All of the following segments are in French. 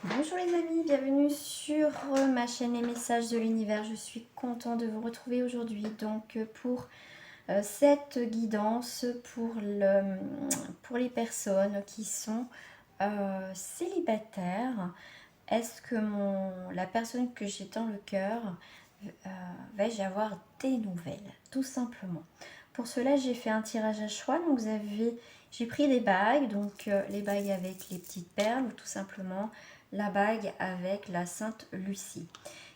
Bonjour les amis, bienvenue sur ma chaîne Les Messages de l'Univers. Je suis contente de vous retrouver aujourd'hui pour cette guidance pour les personnes qui sont célibataires. Est-ce que la personne que j'ai dans le cœur vais-je avoir des nouvelles, tout simplement. Pour cela, j'ai fait un tirage à choix. Donc j'ai pris des bagues, les bagues avec les petites perles ou tout simplement la bague avec la Sainte Lucie.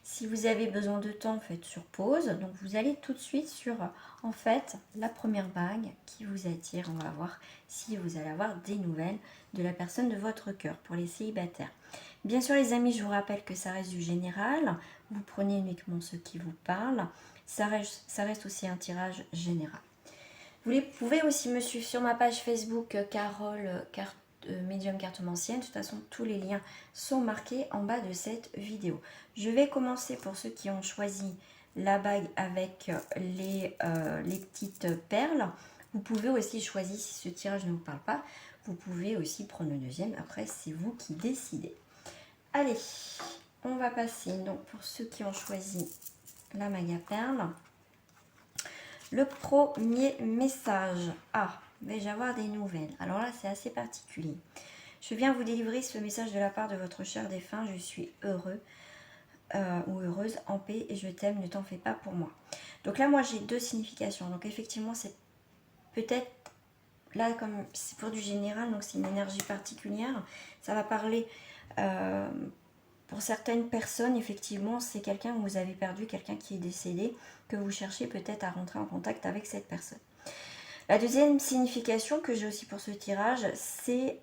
Si vous avez besoin de temps, faites sur pause. Donc vous allez tout de suite sur en fait la première bague qui vous attire. On va voir si vous allez avoir des nouvelles de la personne de votre cœur pour les célibataires. Bien sûr les amis, je vous rappelle que ça reste du général. Vous prenez uniquement ce qui vous parle. Ça reste aussi un tirage général. Vous pouvez aussi me suivre sur ma page Facebook Carole Médium Cartomancienne. De toute façon, tous les liens sont marqués en bas de cette vidéo. Je vais commencer pour ceux qui ont choisi la bague avec les petites perles. Vous pouvez aussi choisir, si ce tirage ne vous parle pas, vous pouvez aussi prendre le deuxième. Après, c'est vous qui décidez. Allez, on va passer donc pour ceux qui ont choisi la maga perle. Le premier message. Ah, vais-je avoir des nouvelles? Alors là, c'est assez particulier. Je viens vous délivrer ce message de la part de votre cher défunt. Je suis heureux ou heureuse, en paix et je t'aime, ne t'en fais pas pour moi. Donc là, moi, j'ai deux significations. Donc effectivement, c'est peut-être là, comme c'est pour du général, donc c'est une énergie particulière. Ça va parler pour certaines personnes, effectivement, c'est quelqu'un que vous avez perdu, quelqu'un qui est décédé, que vous cherchez peut-être à rentrer en contact avec cette personne. La deuxième signification que j'ai aussi pour ce tirage, c'est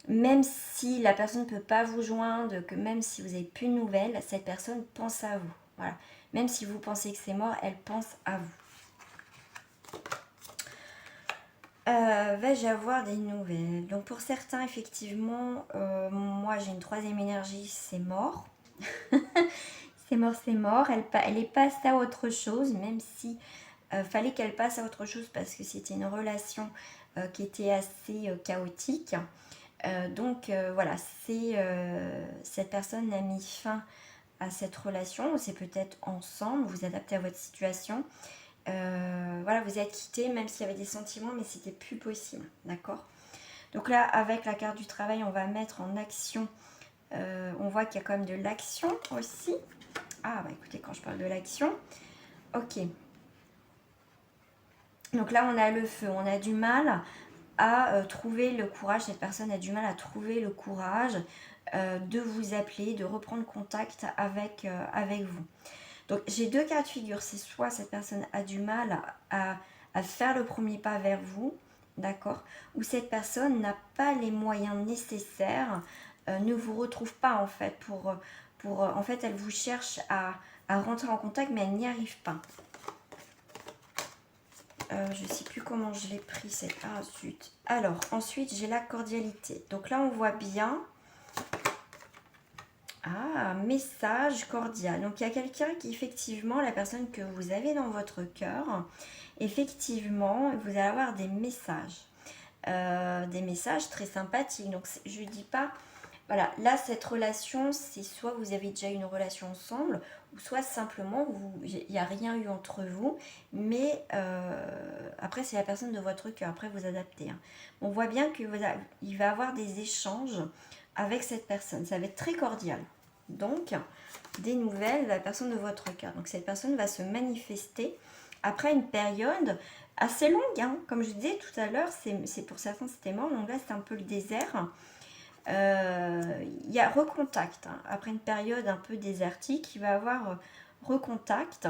même si la personne ne peut pas vous joindre, que même si vous n'avez plus de nouvelles, cette personne pense à vous. Voilà. Même si vous pensez que c'est mort, elle pense à vous. Vais-je avoir des nouvelles? Donc pour certains, effectivement, moi j'ai une troisième énergie, c'est mort. C'est mort, c'est mort. Elle est passée à autre chose, même si fallait qu'elle passe à autre chose parce que c'était une relation qui était assez chaotique. Voilà, cette personne a mis fin à cette relation. C'est peut-être ensemble, vous adaptez à votre situation. Voilà, vous êtes quittés, même s'il y avait des sentiments, mais c'était plus possible, d'accord? Donc là, avec la carte du travail, on va mettre en action. On voit qu'il y a quand même de l'action aussi. Ah, bah écoutez, quand je parle de l'action, ok. Donc là, on a le feu, on a du mal à trouver le courage, cette personne a du mal à trouver le courage de vous appeler, de reprendre contact avec vous. Donc j'ai deux cas de figure, c'est soit cette personne a du mal à faire le premier pas vers vous, d'accord, ou cette personne n'a pas les moyens nécessaires, ne vous retrouve pas en fait en fait elle vous cherche à rentrer en contact mais elle n'y arrive pas. Je ne sais plus comment je l'ai pris cette... Ah zut. Alors ensuite j'ai la cordialité. Donc là on voit bien... Ah, message cordial. Donc il y a quelqu'un qui effectivement, la personne que vous avez dans votre cœur, effectivement vous allez avoir des messages très sympathiques. Donc je ne dis pas... Voilà, là cette relation, c'est soit vous avez déjà une relation ensemble, ou soit simplement il n'y a rien eu entre vous, mais après c'est la personne de votre cœur, après vous adaptez. Hein. On voit bien qu'il va avoir des échanges avec cette personne, ça va être très cordial. Donc, des nouvelles de la personne de votre cœur. Donc cette personne va se manifester après une période assez longue, hein. Comme je disais tout à l'heure, c'est pour certains c'était mort, donc là c'est un peu le désert. Il y a recontact, hein. Après une période un peu désertique, il va y avoir recontact.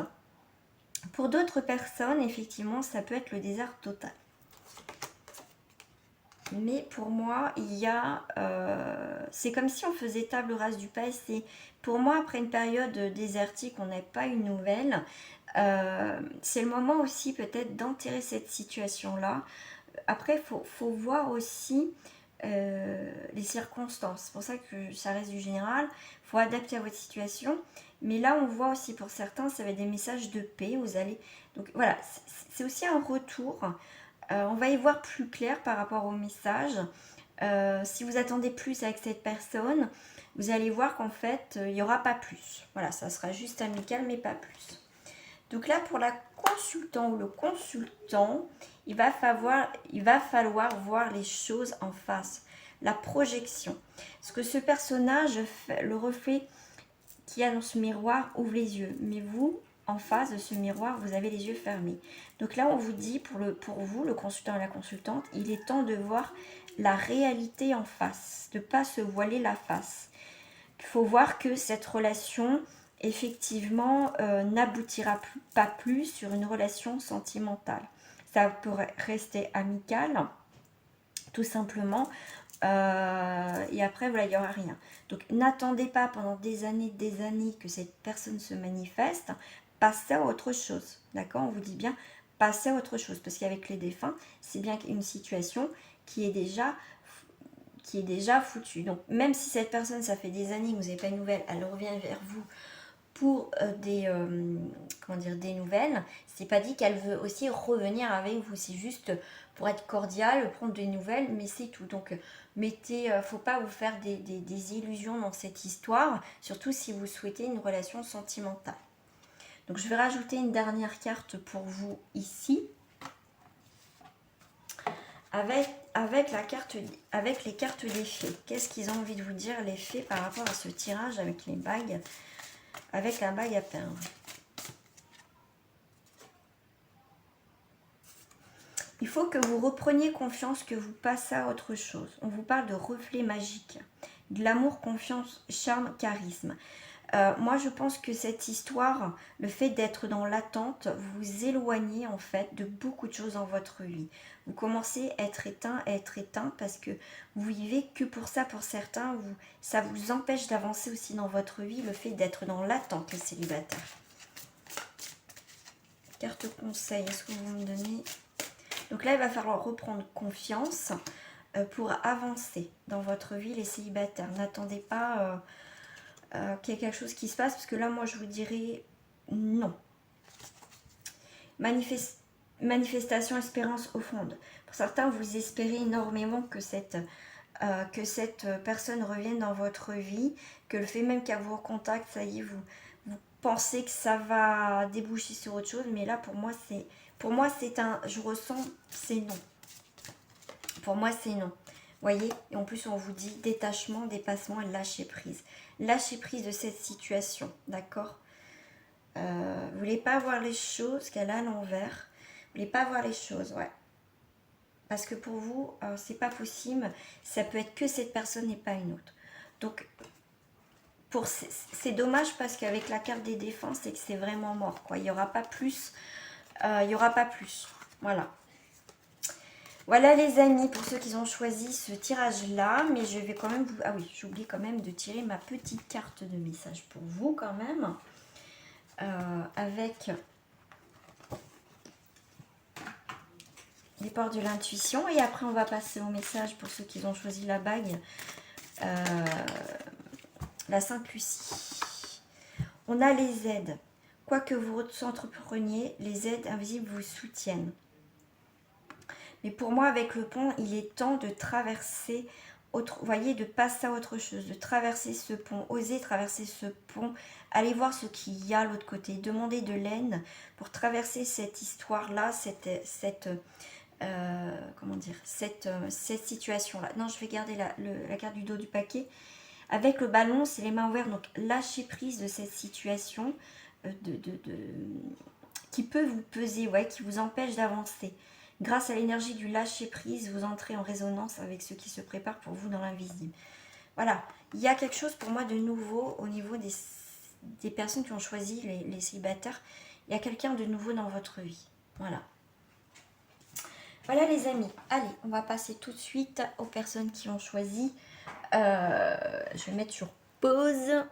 Pour d'autres personnes, effectivement, ça peut être le désert total. Mais pour moi, c'est comme si on faisait table rase du passé. Pour moi, après une période désertique, on n'a pas une nouvelle. C'est le moment aussi peut-être d'enterrer cette situation-là. Après, faut voir aussi les circonstances. C'est pour ça que ça reste du général. Il faut adapter à votre situation. Mais là, on voit aussi pour certains, ça va être des messages de paix. Donc voilà, c'est aussi un retour. On va y voir plus clair par rapport au message. Si vous attendez plus avec cette personne, vous allez voir qu'en fait, il n'y aura pas plus. Voilà, ça sera juste amical, mais pas plus. Donc là, pour la consultant ou le consultant, il va falloir voir les choses en face. La projection. Parce que ce personnage, le reflet qui a dans ce miroir, ouvre les yeux. Mais vous, en face de ce miroir, vous avez les yeux fermés. Donc là, on vous dit, pour vous, le consultant et la consultante, il est temps de voir la réalité en face, de ne pas se voiler la face. Il faut voir que cette relation, effectivement, n'aboutira pas plus sur une relation sentimentale. Ça pourrait rester amical, tout simplement. Et après, voilà, il n'y aura rien. Donc, n'attendez pas pendant des années que cette personne se manifeste. Passez à autre chose. D'accord? On vous dit bien, passez à autre chose. Parce qu'avec les défunts, c'est bien une situation qui est déjà foutue. Donc, même si cette personne, ça fait des années que vous n'avez pas de nouvelles, elle revient vers vous pour des nouvelles, c'est pas dit qu'elle veut aussi revenir avec vous, c'est juste pour être cordiale, prendre des nouvelles, mais c'est tout. Donc faut pas vous faire des illusions dans cette histoire, surtout si vous souhaitez une relation sentimentale. Donc je vais rajouter une dernière carte pour vous ici, avec les cartes des fées. Qu'est-ce qu'ils ont envie de vous dire, les fées, par rapport à ce tirage avec les bagues, avec la bague à peindre? Il faut que vous repreniez confiance, que vous passez à autre chose. On vous parle de reflet magique, de l'amour, confiance, charme, charisme. Moi, je pense que cette histoire, le fait d'être dans l'attente, vous éloignez en fait de beaucoup de choses dans votre vie. Vous commencez à être éteint parce que vous vivez que pour ça, pour certains. Ça vous empêche d'avancer aussi dans votre vie, le fait d'être dans l'attente, les célibataires. Carte conseil, est-ce que vous me donnez? Donc là, il va falloir reprendre confiance pour avancer dans votre vie, les célibataires. N'attendez pas qu'il y ait quelque chose qui se passe, parce que là, moi, je vous dirais non. Manifestation, espérance, offrande. Pour certains, vous espérez énormément que cette personne revienne dans votre vie, que le fait même qu'elle vous recontacte, ça y est, vous pensez que ça va déboucher sur autre chose, mais là, pour moi, je ressens, c'est non. Pour moi, c'est non. Voyez, et en plus, on vous dit détachement, dépassement et lâcher prise. Lâcher prise de cette situation, d'accord? Vous voulez pas voir les choses qu'elle a à l'envers. Vous voulez pas voir les choses, ouais. Parce que pour vous, c'est pas possible. Ça peut être que cette personne et pas une autre. Donc, c'est dommage parce qu'avec la carte des défenses, c'est que c'est vraiment mort, quoi. Il n'y aura pas plus. Il n'y aura pas plus. Voilà. Voilà les amis, pour ceux qui ont choisi ce tirage-là. Mais je vais quand même vous... Ah oui, j'oublie quand même de tirer ma petite carte de message pour vous quand même. Avec les portes de l'intuition. Et après, on va passer au message pour ceux qui ont choisi la bague. La Sainte Lucie. On a les aides. Quoi que vous entrepreniez, les aides invisibles vous soutiennent. Mais pour moi, avec le pont, il est temps de traverser, vous voyez, de passer à autre chose, de traverser ce pont, oser traverser ce pont, aller voir ce qu'il y a à l'autre côté, demander de l'aide pour traverser cette histoire-là, cette situation-là. Non, je vais garder la carte du dos du paquet. Avec le ballon, c'est les mains ouvertes, donc lâchez prise de cette situation qui peut vous peser, ouais, qui vous empêche d'avancer. Grâce à l'énergie du lâcher-prise, vous entrez en résonance avec ce qui se prépare pour vous dans l'invisible. Voilà, il y a quelque chose pour moi de nouveau au niveau des personnes qui ont choisi les célibataires. Il y a quelqu'un de nouveau dans votre vie. Voilà. Voilà les amis. Allez, on va passer tout de suite aux personnes qui ont choisi. Je vais mettre sur pause.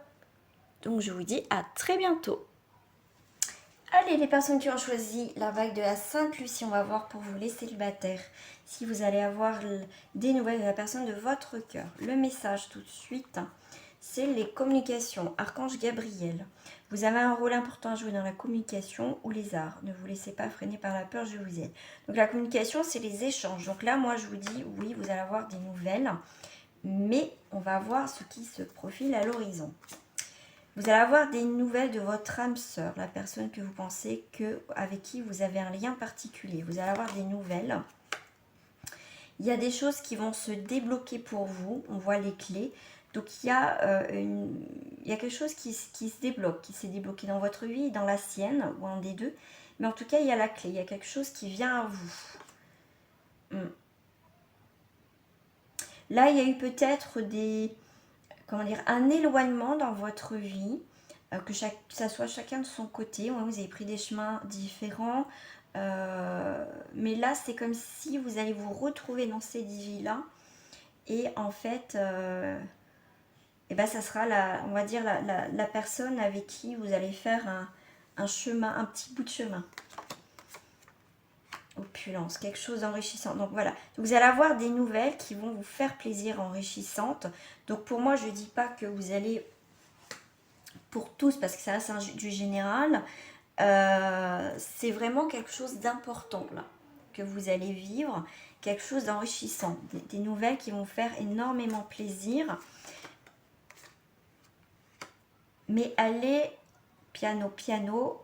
Donc je vous dis à très bientôt. Allez, les personnes qui ont choisi la bague de la Sainte Lucie, on va voir pour vous les célibataires si vous allez avoir des nouvelles de la personne de votre cœur. Le message tout de suite, c'est les communications. Archange Gabriel Vous avez un rôle important à jouer dans la communication ou les arts. Ne vous laissez pas freiner par la peur, je vous aide. Donc la communication, c'est les échanges. Donc là, moi, je vous dis, oui, vous allez avoir des nouvelles, mais on va voir ce qui se profile à l'horizon. Vous allez avoir des nouvelles de votre âme sœur, la personne que vous pensez avec qui vous avez un lien particulier. Vous allez avoir des nouvelles. Il y a des choses qui vont se débloquer pour vous. On voit les clés. Donc il y a quelque chose qui se débloque, qui s'est débloqué dans votre vie, dans la sienne, ou un des deux. Mais en tout cas, il y a la clé. Il y a quelque chose qui vient à vous. Là, il y a eu peut-être un éloignement dans votre vie, que ça soit chacun de son côté. Ouais, vous avez pris des chemins différents. Mais là, c'est comme si vous allez vous retrouver dans cette vie-là. Et en fait, ça sera on va dire la personne avec qui vous allez faire un chemin, un petit bout de chemin. Opulence, quelque chose d'enrichissant. Donc voilà, vous allez avoir des nouvelles qui vont vous faire plaisir, enrichissantes. Donc pour moi, je ne dis pas que vous allez, pour tous, parce que ça reste du général, c'est vraiment quelque chose d'important là, que vous allez vivre, quelque chose d'enrichissant, des nouvelles qui vont faire énormément plaisir. Mais allez piano,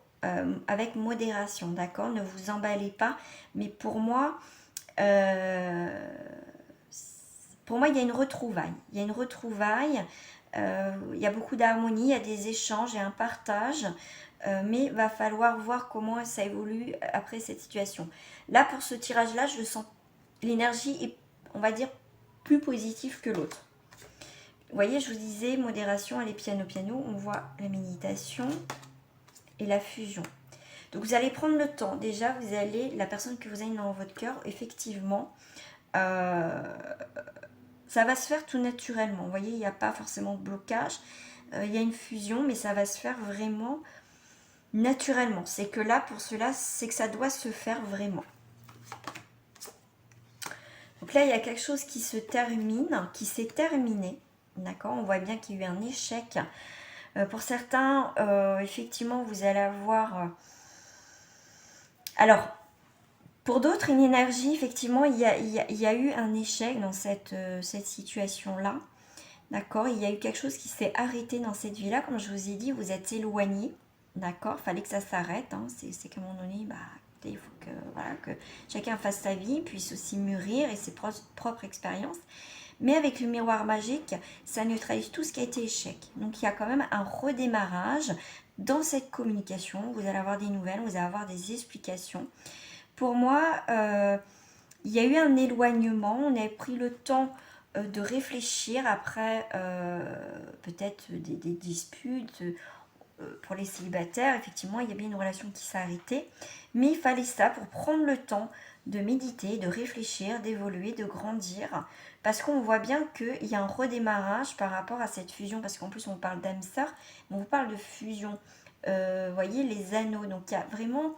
avec modération, d'accord? Ne vous emballez pas. Mais pour moi, il y a une retrouvaille. Il y a une retrouvaille, il y a beaucoup d'harmonie, il y a des échanges, il y a un partage. Mais il va falloir voir comment ça évolue après cette situation. Là, pour ce tirage-là, je sens l'énergie est, on va dire, plus positive que l'autre. Vous voyez, je vous disais, modération, allez piano, on voit la méditation et la fusion. Donc vous allez prendre le temps. Déjà, la personne que vous avez dans votre cœur, effectivement, ça va se faire tout naturellement. Vous voyez, il n'y a pas forcément de blocage. Il y a une fusion, mais ça va se faire vraiment naturellement. C'est que là, pour cela, c'est que ça doit se faire vraiment. Donc là, il y a quelque chose qui se termine, qui s'est terminé. D'accord, on voit bien qu'il y a eu un échec. Pour certains, effectivement, vous allez avoir... Alors, pour d'autres, une énergie, effectivement, il y a eu un échec dans cette situation-là. D'accord, il y a eu quelque chose qui s'est arrêté dans cette vie-là. Comme je vous ai dit, vous êtes éloigné. D'accord, il fallait que ça s'arrête. Hein. C'est qu'à un moment donné, il faut que chacun fasse sa vie, puisse aussi mûrir et ses propres expériences. Mais avec le miroir magique, ça neutralise tout ce qui a été échec. Donc il y a quand même un redémarrage dans cette communication. Vous allez avoir des nouvelles, vous allez avoir des explications. Pour moi, il y a eu un éloignement. On a pris le temps de réfléchir après peut-être des disputes. Pour les célibataires, effectivement, il y a bien une relation qui s'est arrêtée. Mais il fallait ça pour prendre le temps de méditer, de réfléchir, d'évoluer, de grandir. Parce qu'on voit bien qu'il y a un redémarrage par rapport à cette fusion. Parce qu'en plus, on parle d'âme sœur, mais on parle de fusion. Vous voyez, les anneaux. Donc, il y a vraiment...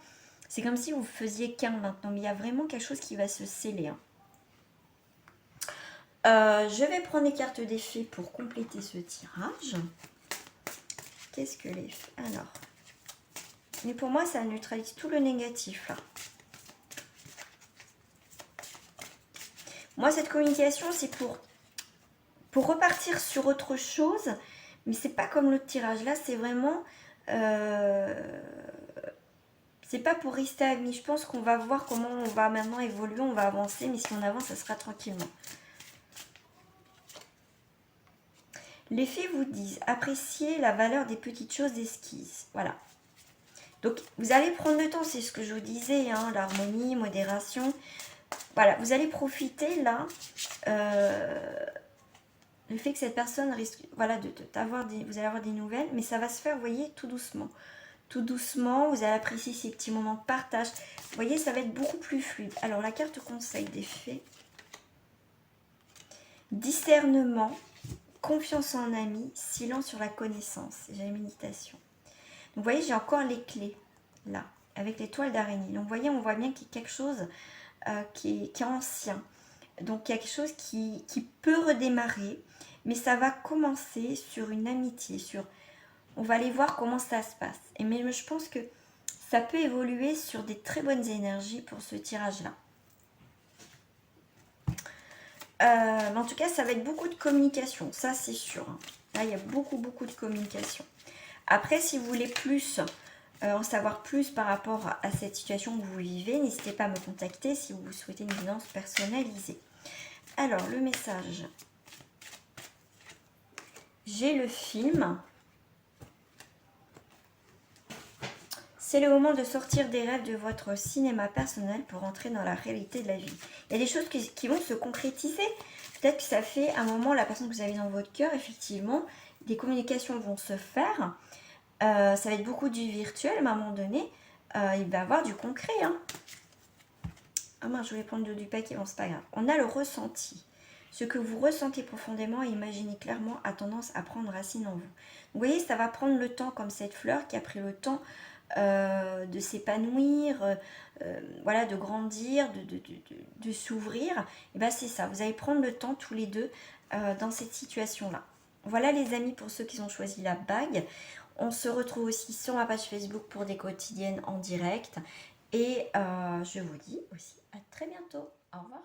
C'est comme si vous faisiez qu'un maintenant. Mais il y a vraiment quelque chose qui va se sceller. Hein. Je vais prendre les cartes des fées pour compléter ce tirage. Qu'est-ce que les fées... Alors... Mais pour moi, ça neutralise tout le négatif, là. Moi, cette communication, c'est pour repartir sur autre chose. Mais c'est pas comme l'autre tirage. Là, c'est vraiment... c'est pas pour rester amis. Je pense qu'on va voir comment on va maintenant évoluer. On va avancer. Mais si on avance, ça sera tranquillement. Les fées vous disent, appréciez la valeur des petites choses esquisses. Voilà. Donc, vous allez prendre le temps, c'est ce que je vous disais, hein, l'harmonie, modération. Voilà, vous allez profiter là, le fait que cette personne risque, voilà, vous allez avoir des nouvelles, mais ça va se faire, vous voyez, tout doucement. Tout doucement, vous allez apprécier ces petits moments de partage. Vous voyez, ça va être beaucoup plus fluide. Alors, la carte conseil des fées. Discernement, confiance en ami, silence sur la connaissance. J'ai la méditation. Donc, vous voyez, j'ai encore les clés, là, avec l'étoile d'araignée. Donc, vous voyez, on voit bien qu'il y a quelque chose qui est ancien. Donc, il y a quelque chose qui peut redémarrer, mais ça va commencer sur une amitié, sur On va aller voir comment ça se passe. Mais je pense que ça peut évoluer sur des très bonnes énergies pour ce tirage-là. Mais en tout cas, ça va être beaucoup de communication, ça c'est sûr. Là, il y a beaucoup de communication. Après, si vous voulez plus, en savoir plus par rapport à cette situation que vous vivez, n'hésitez pas à me contacter si vous souhaitez une guidance personnalisée. Alors, le message. J'ai le film. C'est le moment de sortir des rêves de votre cinéma personnel pour entrer dans la réalité de la vie. Il y a des choses qui vont se concrétiser. Peut-être que ça fait un moment, la personne que vous avez dans votre cœur, effectivement, des communications vont se faire. Ça va être beaucoup du virtuel, mais à un moment donné, il va y avoir du concret. Hein. Ah mince, je voulais prendre du paquet, bon c'est pas grave. On a le ressenti. Ce que vous ressentez profondément et imaginez clairement a tendance à prendre racine en vous. Vous voyez, ça va prendre le temps, comme cette fleur qui a pris le temps de s'épanouir, voilà, de grandir, de s'ouvrir. Et bien c'est ça, vous allez prendre le temps tous les deux dans cette situation-là. Voilà les amis pour ceux qui ont choisi la bague. On se retrouve aussi sur ma page Facebook pour des quotidiennes en direct. Et je vous dis aussi à très bientôt. Au revoir.